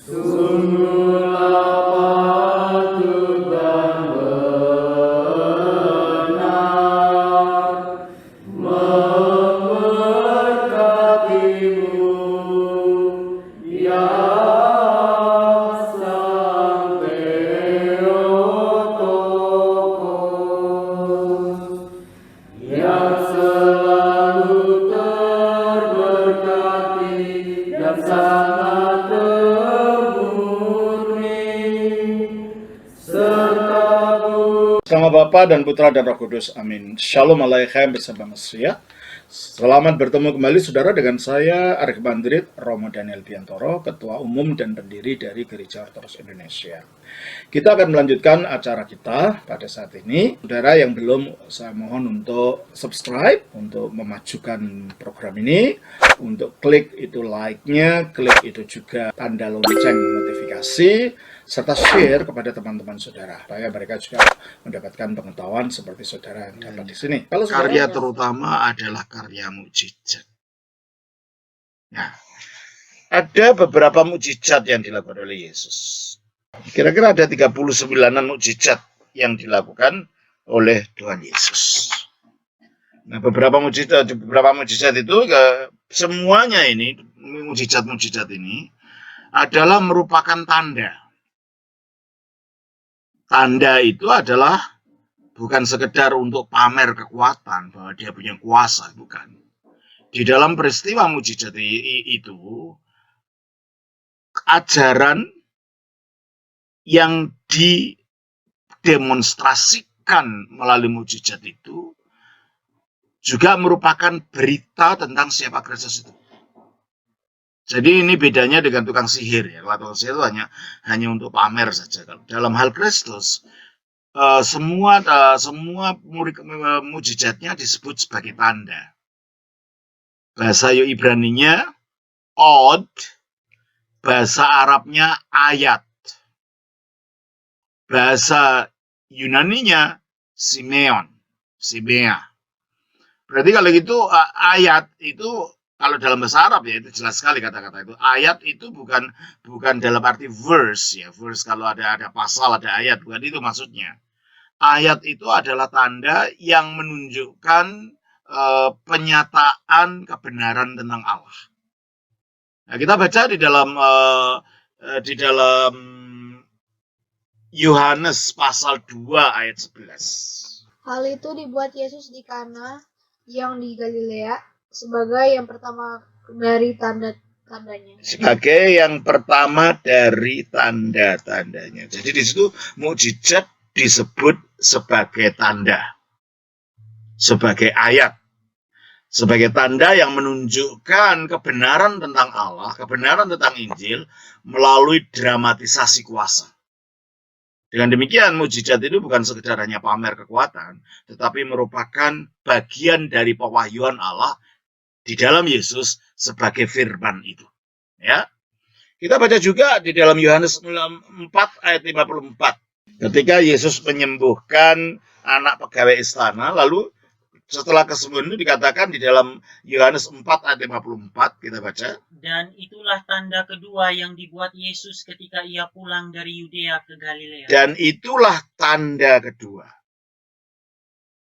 Sungguhlah patut dan benar memberkatimu, ya Sang Theotokos, yang selalu terberkati dan sangat Nama Bapa dan Putra dan Roh Kudus. Amin. Shalom Aleichem bersama Masia. Selamat bertemu kembali saudara dengan saya Arif Bandrit, Romo Daniel Biantoro, Ketua Umum dan Pendiri dari Gereja Ortodoks Indonesia. Kita akan melanjutkan acara kita pada saat ini. Saudara yang belum, saya mohon untuk subscribe, untuk memajukan program ini, untuk klik itu like-nya, klik itu juga tanda lonceng notifikasi, serta share kepada teman-teman saudara, supaya mereka juga mendapatkan pengetahuan seperti saudara yang dapat di sini. Kalau Karya terutama adalah karya mukjizat. Nah, ada beberapa mukjizat yang dilakukan oleh Yesus. Kira-kira ada 39-an mukjizat yang dilakukan oleh Tuhan Yesus. Nah, beberapa mukjizat itu semuanya ini, mukjizat-mukjizat ini adalah merupakan tanda. Tanda itu adalah bukan sekedar untuk pamer kekuatan bahwa dia punya kuasa, bukan. Di dalam peristiwa mukjizat itu, ajaran yang didemonstrasikan melalui mukjizat itu juga merupakan berita tentang siapa Kristus itu. Jadi ini bedanya dengan tukang sihir ya. Kalau tukang sihir itu hanya untuk pamer saja. Dalam hal Kristus, semua mukjizatnya disebut sebagai tanda. Bahasa Ibraninya od, bahasa Arabnya ayat, bahasa Yunaninya Simeon, Simea. Berarti kalau gitu ayat itu, kalau dalam bahasa Arab ya itu jelas sekali kata-kata itu. Ayat itu bukan dalam arti verse ya. Verse kalau ada pasal, ada ayat, bukan itu maksudnya. Ayat itu adalah tanda yang menunjukkan penyataan kebenaran tentang Allah. Nah, kita baca di dalam Yohanes pasal 2 ayat 11. Hal itu dibuat Yesus di Kana yang di Galilea sebagai yang pertama dari tanda-tandanya. Sebagai yang pertama dari tanda-tandanya. Jadi di situ mukjizat disebut sebagai tanda, sebagai ayat, sebagai tanda yang menunjukkan kebenaran tentang Allah, kebenaran tentang Injil melalui dramatisasi kuasa. Dengan demikian, mukjizat itu bukan sekedar hanya pamer kekuatan, tetapi merupakan bagian dari pewahyuan Allah di dalam Yesus sebagai firman itu. Ya, kita baca juga di dalam Yohanes 4 ayat 54. Ketika Yesus menyembuhkan anak pegawai istana, lalu setelah kesembuhan itu dikatakan di dalam Yohanes 4 ayat 54, kita baca. Dan itulah tanda kedua yang dibuat Yesus ketika ia pulang dari Yudea ke Galilea. Dan itulah tanda kedua.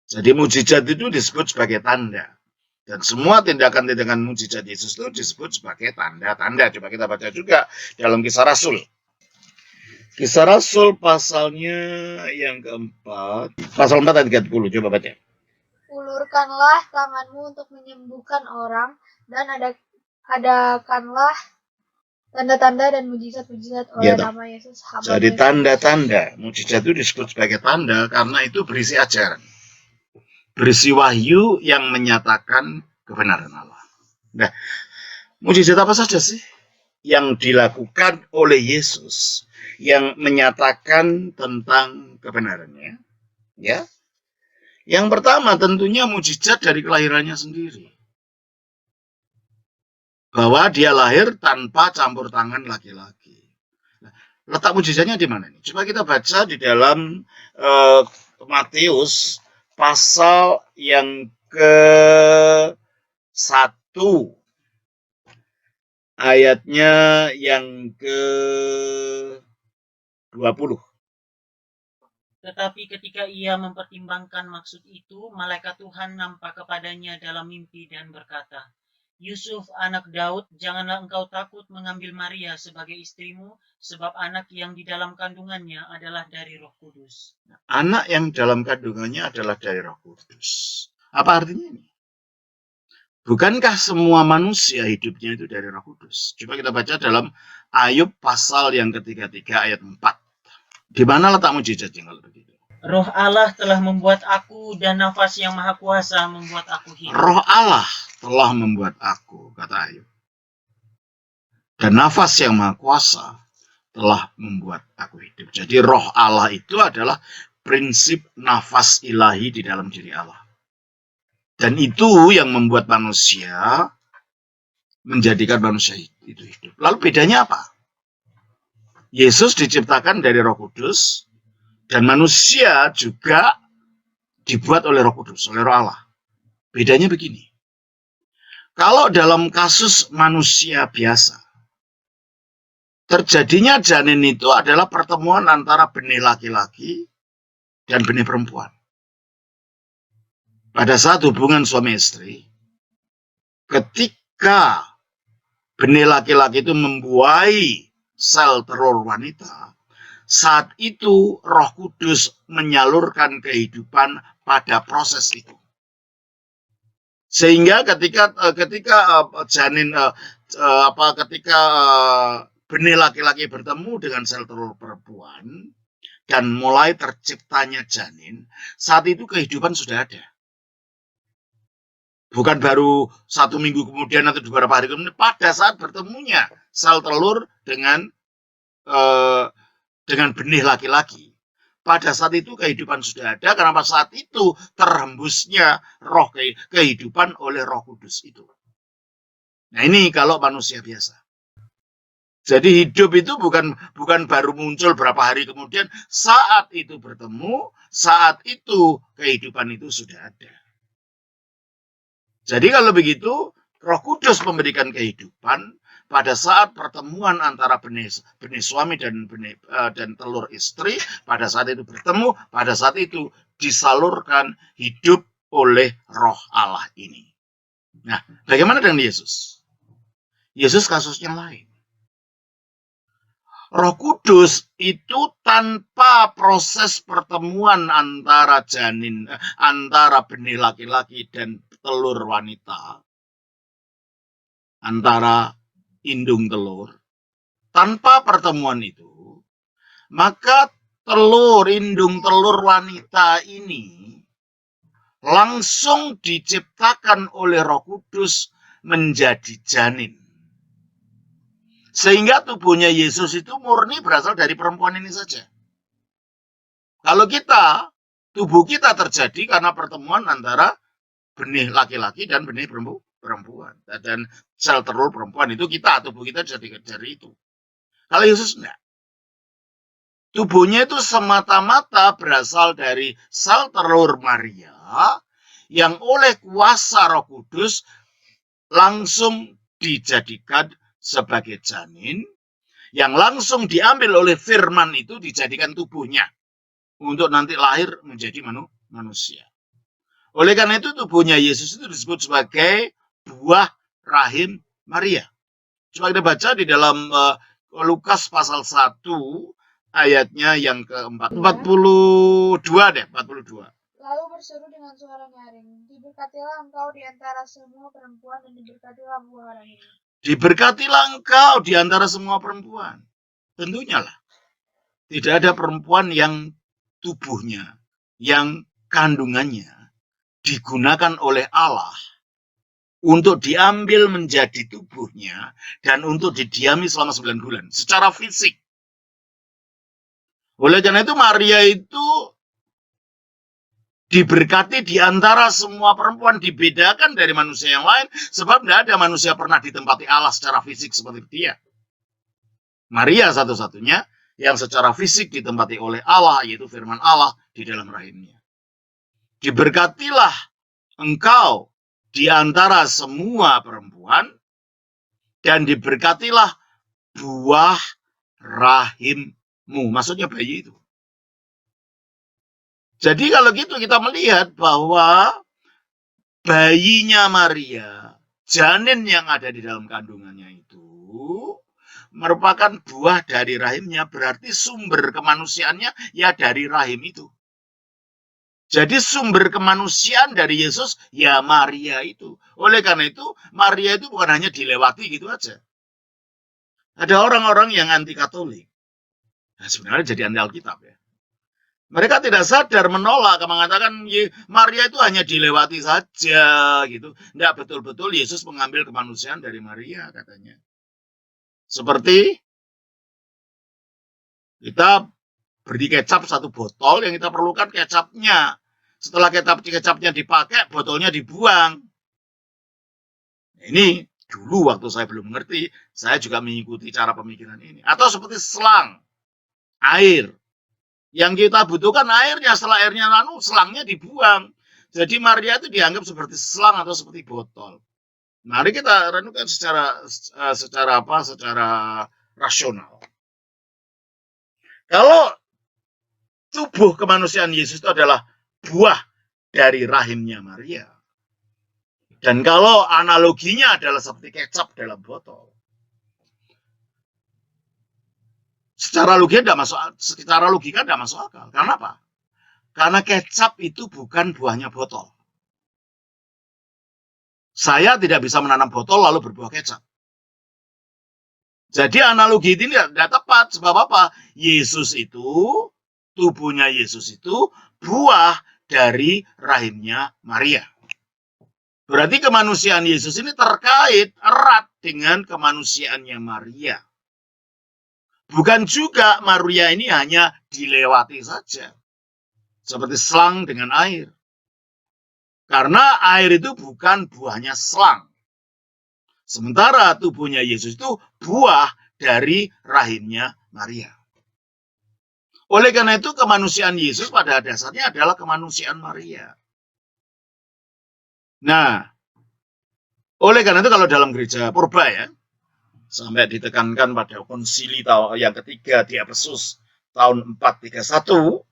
Jadi mukjizat itu disebut sebagai tanda. Dan semua tindakan-tindakan mukjizat Yesus itu disebut sebagai tanda-tanda. Coba kita baca juga dalam Kisah Rasul. Kisah Rasul pasalnya yang keempat. Pasal 4 ayat 30. Coba baca. Ulurkanlah tanganmu untuk menyembuhkan orang dan adakanlah tanda-tanda dan mujizat-mujizat oleh nama Yesus. Jadi tanda-tanda, mukjizat itu disebut sebagai tanda karena itu berisi ajaran, berisi wahyu yang menyatakan kebenaran Allah. Nah, mukjizat apa saja sih yang dilakukan oleh Yesus yang menyatakan tentang kebenarannya? Ya, yang pertama tentunya mukjizat dari kelahirannya sendiri. Bahwa dia lahir tanpa campur tangan laki-laki. Nah, letak mukjizatnya di mana nih? Coba kita baca di dalam Matius pasal yang ke-1 ayatnya yang ke-20. Tetapi ketika ia mempertimbangkan maksud itu, malaikat Tuhan nampak kepadanya dalam mimpi dan berkata, Yusuf, anak Daud, janganlah engkau takut mengambil Maria sebagai istrimu, sebab anak yang di dalam kandungannya adalah dari Roh Kudus. Anak yang dalam kandungannya adalah dari Roh Kudus. Apa artinya ini? Bukankah semua manusia hidupnya itu dari Roh Kudus? Coba kita baca dalam Ayub pasal yang ke-33 ayat 4. Di mana letak mujizatnya kalau begitu? Roh Allah telah membuat aku, dan nafas yang maha kuasa membuat aku hidup. Roh Allah telah membuat aku, kata Ayub. Dan nafas yang maha kuasa telah membuat aku hidup. Jadi roh Allah itu adalah prinsip nafas ilahi di dalam diri Allah. Dan itu yang membuat manusia, menjadikan manusia itu hidup. Lalu bedanya apa? Yesus diciptakan dari Roh Kudus, dan manusia juga dibuat oleh Roh Kudus, oleh Roh Allah. Bedanya begini. Kalau dalam kasus manusia biasa, terjadinya janin itu adalah pertemuan antara benih laki-laki dan benih perempuan. Pada saat hubungan suami istri, ketika benih laki-laki itu membuai sel telur wanita, saat itu Roh Kudus menyalurkan kehidupan pada proses itu. Sehingga ketika benih laki-laki bertemu dengan sel telur perempuan dan mulai terciptanya janin, saat itu kehidupan sudah ada. Bukan baru 1 minggu kemudian atau beberapa hari kemudian, pada saat bertemunya sel telur dengan benih laki-laki. Pada saat itu kehidupan sudah ada, karena pada saat itu terhembusnya roh kehidupan oleh Roh Kudus itu. Nah ini kalau manusia biasa. Jadi hidup itu bukan baru muncul berapa hari kemudian, saat itu bertemu, saat itu kehidupan itu sudah ada. Jadi kalau begitu, Roh Kudus memberikan kehidupan pada saat pertemuan antara benih suami dan telur istri. Pada saat itu bertemu, pada saat itu disalurkan hidup oleh Roh Allah ini. Nah, bagaimana dengan Yesus? Yesus kasusnya lain. Roh Kudus itu tanpa proses pertemuan antara benih laki-laki dan telur wanita, antara indung telur, tanpa pertemuan itu, maka indung telur wanita ini langsung diciptakan oleh Roh Kudus menjadi janin. Sehingga tubuhnya Yesus itu murni berasal dari perempuan ini saja. Kalau tubuh kita terjadi karena pertemuan antara benih laki-laki dan benih perempuan. Dan sel telur perempuan itu tubuh kita jadi dari itu. Kalau Yesus enggak. Tubuhnya itu semata-mata berasal dari sel telur Maria yang oleh kuasa Roh Kudus langsung dijadikan sebagai janin, yang langsung diambil oleh firman itu dijadikan tubuhnya untuk nanti lahir menjadi manusia. Oleh karena itu tubuhnya Yesus itu disebut sebagai buah rahim Maria. Coba kita baca di dalam Lukas pasal 1 ayatnya yang ke-42 deh, 42. Lalu berseru dengan suara nyaring, diberkatilah engkau di antara semua perempuan dan diberkatilah buah rahimmu. Diberkatilah engkau di antara semua perempuan. Tentunya lah. Tidak ada perempuan yang tubuhnya, yang kandungannya digunakan oleh Allah untuk diambil menjadi tubuhnya dan untuk didiami selama 9 bulan secara fisik. Oleh karena itu Maria itu diberkati di antara semua perempuan, dibedakan dari manusia yang lain, sebab tidak ada manusia pernah ditempati Allah secara fisik seperti dia. Maria satu-satunya yang secara fisik ditempati oleh Allah, yaitu firman Allah di dalam rahimnya. Diberkatilah engkau di antara semua perempuan, dan diberkatilah buah rahimmu. Maksudnya bayi itu. Jadi kalau gitu kita melihat bahwa bayinya Maria, janin yang ada di dalam kandungannya itu merupakan buah dari rahimnya, berarti sumber kemanusiaannya ya dari rahim itu. Jadi sumber kemanusiaan dari Yesus ya Maria itu. Oleh karena itu, Maria itu bukan hanya dilewati gitu aja. Ada orang-orang yang anti Katolik. Nah, sebenarnya jadi anti Alkitab ya. Mereka tidak sadar, menolak, mengatakan Maria itu hanya dilewati saja gitu. Tidak betul-betul Yesus mengambil kemanusiaan dari Maria katanya. Seperti kita beli kecap satu botol, yang kita perlukan kecapnya. Setelah kecapnya dipakai, botolnya dibuang. Ini dulu waktu saya belum mengerti, saya juga mengikuti cara pemikiran ini. Atau seperti selang, air. Yang kita butuhkan airnya, setelah airnya selangnya dibuang. Jadi Maria itu dianggap seperti selang atau seperti botol. Mari kita renungkan secara rasional. Kalau tubuh kemanusiaan Yesus itu adalah buah dari rahimnya Maria. Dan kalau analoginya adalah seperti kecap dalam botol. Secara logika tidak masuk akal. Karena apa? Karena kecap itu bukan buahnya botol. Saya tidak bisa menanam botol lalu berbuah kecap. Jadi analogi ini tidak tepat. Sebab apa? Tubuhnya Yesus itu buah dari rahimnya Maria. Berarti kemanusiaan Yesus ini terkait erat dengan kemanusiaannya Maria. Bukan juga Maria ini hanya dilewati saja. Seperti selang dengan air. Karena air itu bukan buahnya selang. Sementara tubuhnya Yesus itu buah dari rahimnya Maria. Oleh karena itu kemanusiaan Yesus pada dasarnya adalah kemanusiaan Maria. Nah, oleh karena itu kalau dalam gereja purba ya, sampai ditekankan pada konsili yang ketiga di Efesus tahun 431,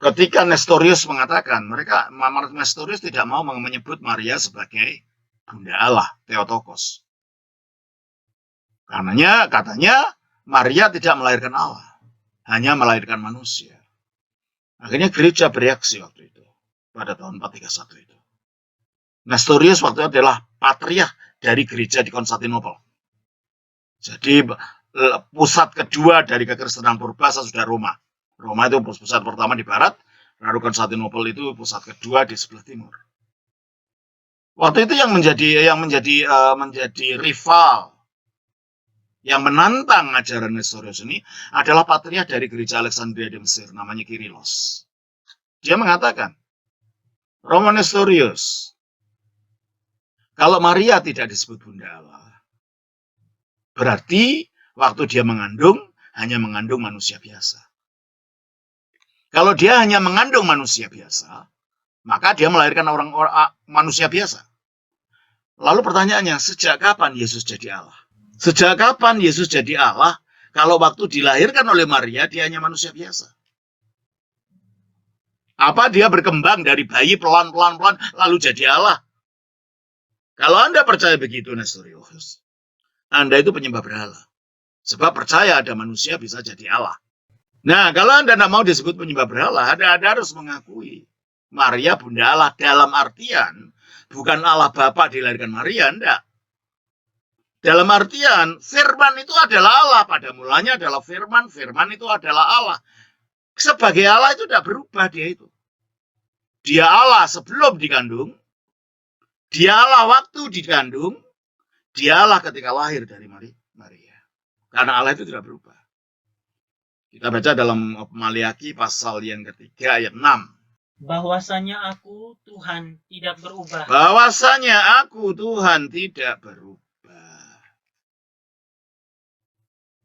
ketika Nestorius mengatakan, Nestorius tidak mau menyebut Maria sebagai Bunda Allah, Theotokos. Katanya Maria tidak melahirkan Allah, hanya melahirkan manusia. Akhirnya gereja bereaksi waktu itu, pada tahun 431 itu. Nestorius waktu itu adalah patriark dari gereja di Konstantinopel. Jadi pusat kedua dari kekristenan purba sesudah Roma. Roma itu pusat pertama di barat, lalu Konstantinopel itu pusat kedua di sebelah timur. Waktu itu yang menjadi rival, yang menantang ajaran Nestorius ini adalah patriark dari gereja Alexandria di Mesir, namanya Kyrillos. Dia mengatakan, Romo Nestorius, kalau Maria tidak disebut Bunda Allah, berarti waktu dia mengandung, hanya mengandung manusia biasa. Kalau dia hanya mengandung manusia biasa, maka dia melahirkan manusia biasa. Lalu pertanyaannya, sejak kapan Yesus jadi Allah? Sejak kapan Yesus jadi Allah, kalau waktu dilahirkan oleh Maria, dia hanya manusia biasa? Apa dia berkembang dari bayi pelan-pelan lalu jadi Allah? Kalau Anda percaya begitu, Nestorius, Anda itu penyembah berhala. Sebab percaya ada manusia bisa jadi Allah. Nah, kalau Anda tidak mau disebut penyembah berhala, Anda harus mengakui Maria Bunda Allah dalam artian bukan Allah Bapa dilahirkan Maria, enggak. Dalam artian firman itu adalah Allah, pada mulanya adalah firman itu adalah Allah. Sebagai Allah itu tidak berubah dia itu. Dia Allah sebelum dikandung, dia Allah waktu dikandung, dia Allah ketika lahir dari Maria. Karena Allah itu tidak berubah. Kita baca dalam Maliaki pasal yang ketiga ayat 6. Bahwasanya aku Tuhan tidak berubah. Bahwasanya aku Tuhan tidak berubah.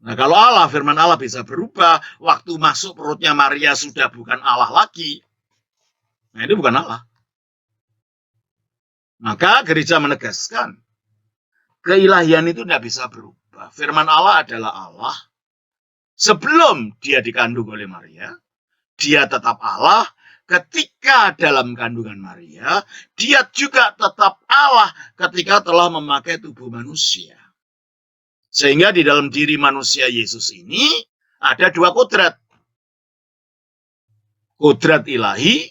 Nah, kalau Allah, firman Allah bisa berubah, waktu masuk perutnya Maria sudah bukan Allah lagi. Nah, itu bukan Allah. Maka gereja menegaskan, Keilahian itu tidak bisa berubah. Firman Allah adalah Allah. Sebelum dia dikandung oleh Maria, dia tetap Allah. Ketika dalam kandungan Maria, dia juga tetap Allah ketika telah memakai tubuh manusia. Sehingga di dalam diri manusia Yesus ini ada dua kodrat. Kodrat ilahi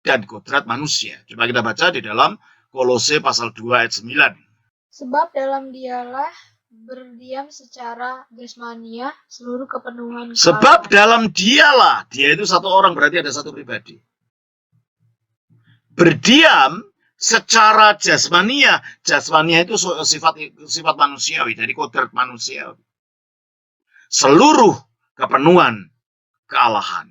dan kodrat manusia. Coba kita baca di dalam Kolose pasal 2 ayat 9. Sebab dalam dialah berdiam secara jasmania seluruh kepenuhan Sebab kealahan. dalam dialah, dia itu satu orang, berarti ada satu pribadi. Berdiam secara jasmania. Jasmania itu sifat manusiawi, dari kodrat manusiawi. Seluruh kepenuhan kealahan.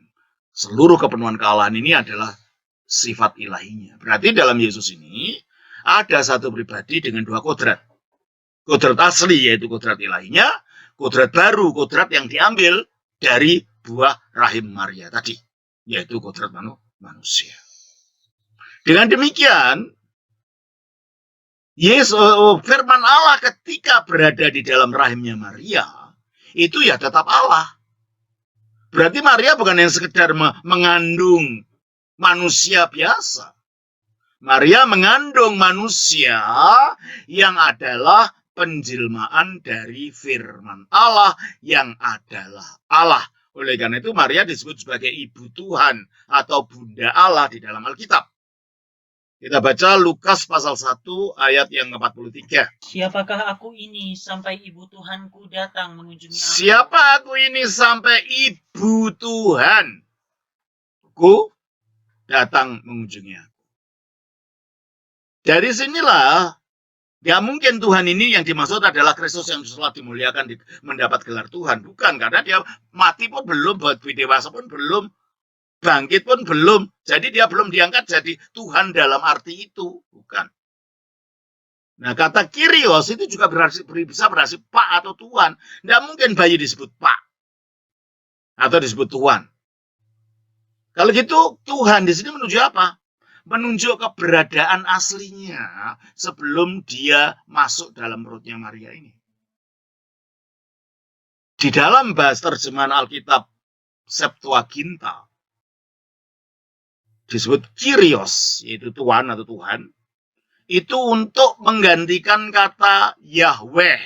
Seluruh kepenuhan kealahan ini adalah sifat ilahinya. Berarti dalam Yesus ini ada satu pribadi dengan dua kodrat. Kodrat asli yaitu kodrat ilahinya, kodrat baru, kodrat yang diambil dari buah rahim Maria tadi, yaitu kodrat manusia. Dengan demikian, firman Allah ketika berada di dalam rahimnya Maria, itu ya tetap Allah. Berarti Maria bukan yang sekedar mengandung manusia biasa. Maria mengandung manusia yang adalah penjelmaan dari firman Allah yang adalah Allah. Oleh karena itu Maria disebut sebagai ibu Tuhan atau bunda Allah di dalam Alkitab. Kita baca Lukas pasal 1 ayat yang ke-43. Siapakah aku ini sampai ibu Tuhanku datang mengunjungi aku? Siapa aku ini sampai ibu Tuhanku datang mengunjungi aku? Dari sinilah, ya mungkin Tuhan ini yang dimaksud adalah Kristus yang setelah dimuliakan mendapat gelar Tuhan. Bukan, karena dia mati pun belum, dewasa pun belum, bangkit pun belum. Jadi dia belum diangkat jadi Tuhan dalam arti itu. Bukan. Nah, kata Kyrios itu juga bisa berarti Pak atau Tuhan. Tidak mungkin bayi disebut Pak atau disebut Tuhan. Kalau gitu, Tuhan di sini menuju apa? Menunjuk keberadaan aslinya sebelum dia masuk dalam perutnya Maria ini. Di dalam bahasa terjemahan Alkitab Septuaginta disebut Kyrios, yaitu Tuhan atau Tuhan, itu untuk menggantikan kata Yahweh.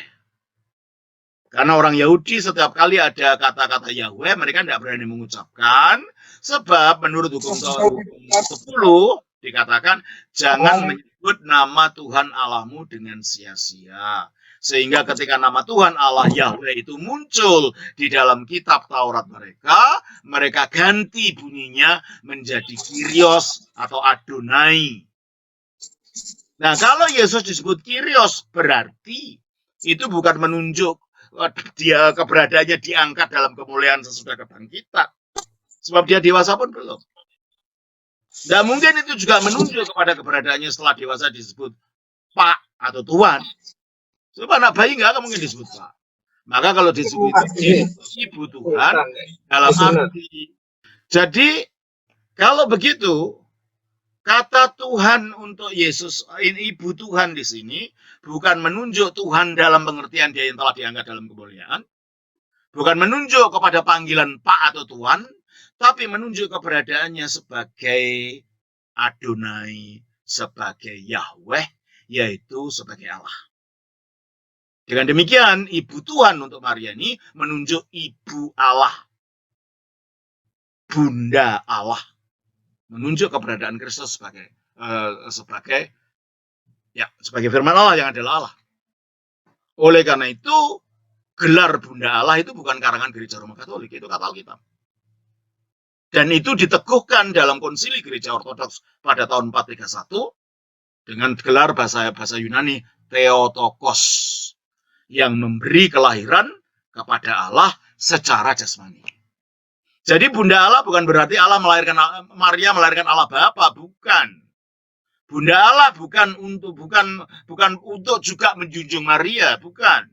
Karena orang Yahudi setiap kali ada kata-kata Yahweh, mereka tidak berani mengucapkan, sebab menurut hukum 10 dikatakan, jangan menyebut nama Tuhan Allahmu dengan sia-sia. Sehingga ketika nama Tuhan Allah Yahweh itu muncul di dalam kitab Taurat mereka ganti bunyinya menjadi Kyrios atau Adonai. Nah, kalau Yesus disebut Kyrios, berarti itu bukan menunjuk dia keberadaannya diangkat dalam kemuliaan sesudah kebangkitan. Sebab dia dewasa pun belum. Dan mungkin itu juga menunjuk kepada keberadaannya setelah dewasa disebut Pak atau Tuhan. Sebab anak bayi nggak mungkin disebut Pak. Maka kalau disebut ibu Tuhan dalam arti. Jadi kalau begitu, kata Tuhan untuk Yesus, ini ibu Tuhan di sini, bukan menunjuk Tuhan dalam pengertian dia yang telah diangkat dalam kemuliaan. Bukan menunjuk kepada panggilan Pak atau Tuhan, tapi menunjuk keberadaannya sebagai Adonai, sebagai Yahweh, yaitu sebagai Allah. Dengan demikian, ibu Tuhan untuk Maria ini menunjuk ibu Allah, bunda Allah, menunjuk keberadaan Kristus sebagai firman Allah yang adalah Allah. Oleh karena itu, gelar bunda Allah itu bukan karangan gereja Roma Katolik, itu kata Alkitab. Dan itu diteguhkan dalam konsili gereja Ortodoks pada tahun 431 dengan gelar bahasa Yunani Theotokos yang memberi kelahiran kepada Allah secara jasmani. Jadi bunda Allah bukan berarti Maria melahirkan Allah Bapa, bukan. Bunda Allah bukan untuk juga menjunjung Maria, bukan.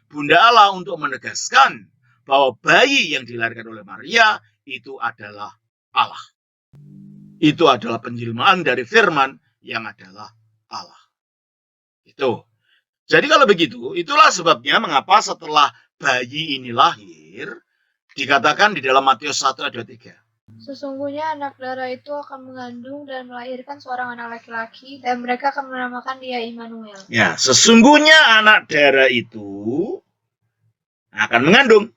Bunda Allah untuk menegaskan bahwa bayi yang dilahirkan oleh Maria itu adalah Allah. Itu adalah penjelmaan dari firman yang adalah Allah. Itu. Jadi kalau begitu, itulah sebabnya mengapa setelah bayi ini lahir, dikatakan di dalam Matius 1 ayat 23. Sesungguhnya anak darah itu akan mengandung dan melahirkan seorang anak laki-laki, dan mereka akan menamakan dia Immanuel. Ya, sesungguhnya anak darah itu akan mengandung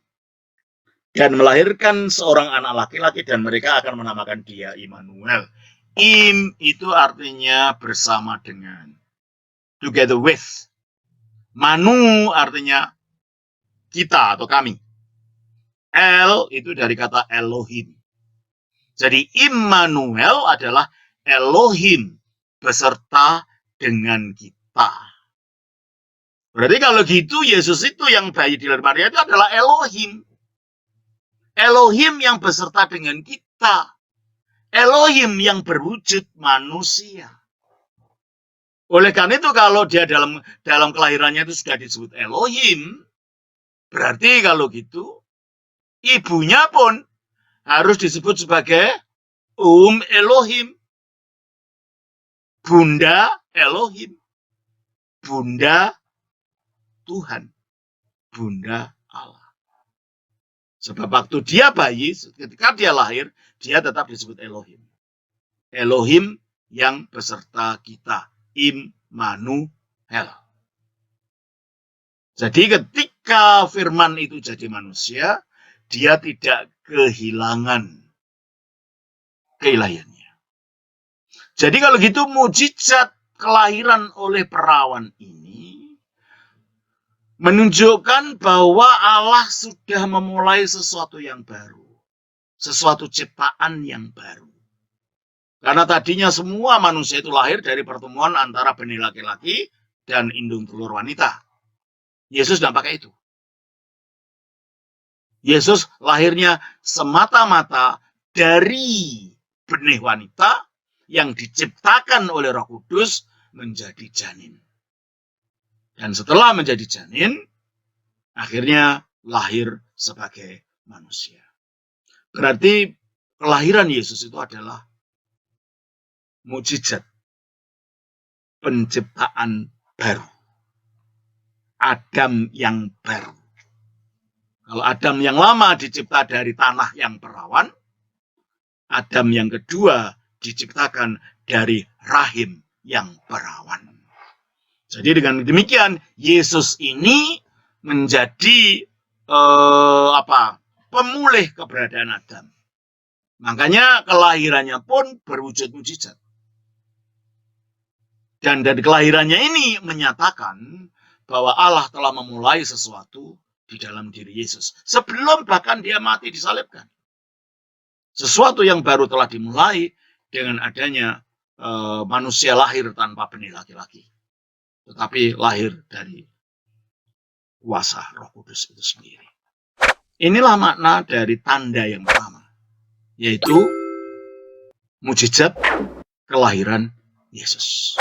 dan melahirkan seorang anak laki-laki, dan mereka akan menamakan dia Immanuel. Im itu artinya bersama dengan, together with. Manu artinya kita atau kami. El itu dari kata Elohim. Jadi Immanuel adalah Elohim beserta dengan kita. Berarti kalau gitu Yesus itu yang bayi di dalam Maria itu adalah Elohim. Elohim yang beserta dengan kita. Elohim yang berwujud manusia. Oleh karena itu kalau dia dalam kelahirannya itu sudah disebut Elohim, berarti kalau gitu ibunya pun harus disebut sebagai Elohim, Bunda Elohim, Bunda Tuhan, Bunda Allah. Sebab waktu dia bayi, ketika dia lahir, dia tetap disebut Elohim. Elohim yang beserta kita. Immanuel. Jadi ketika firman itu jadi manusia, dia tidak kehilangan keilahiannya. Jadi kalau gitu mujizat kelahiran oleh perawan ini menunjukkan bahwa Allah sudah memulai sesuatu yang baru. Sesuatu ciptaan yang baru. Karena tadinya semua manusia itu lahir dari pertemuan antara benih laki-laki dan indung telur wanita. Yesus tidak pakai itu. Yesus lahirnya semata-mata dari benih wanita yang diciptakan oleh Roh Kudus menjadi janin. Dan setelah menjadi janin, akhirnya lahir sebagai manusia. Berarti kelahiran Yesus itu adalah mukjizat penciptaan baru. Adam yang baru. Kalau Adam yang lama dicipta dari tanah yang perawan, Adam yang kedua diciptakan dari rahim yang perawan. Jadi dengan demikian Yesus ini menjadi pemulih keberadaan Adam. Makanya kelahirannya pun berwujud mukjizat. Dan dari kelahirannya ini menyatakan bahwa Allah telah memulai sesuatu di dalam diri Yesus. Sebelum bahkan dia mati disalibkan. Sesuatu yang baru telah dimulai dengan adanya manusia lahir tanpa benih laki-laki. Tetapi lahir dari kuasa Roh Kudus itu sendiri. Inilah makna dari tanda yang pertama. Yaitu mukjizat kelahiran Yesus.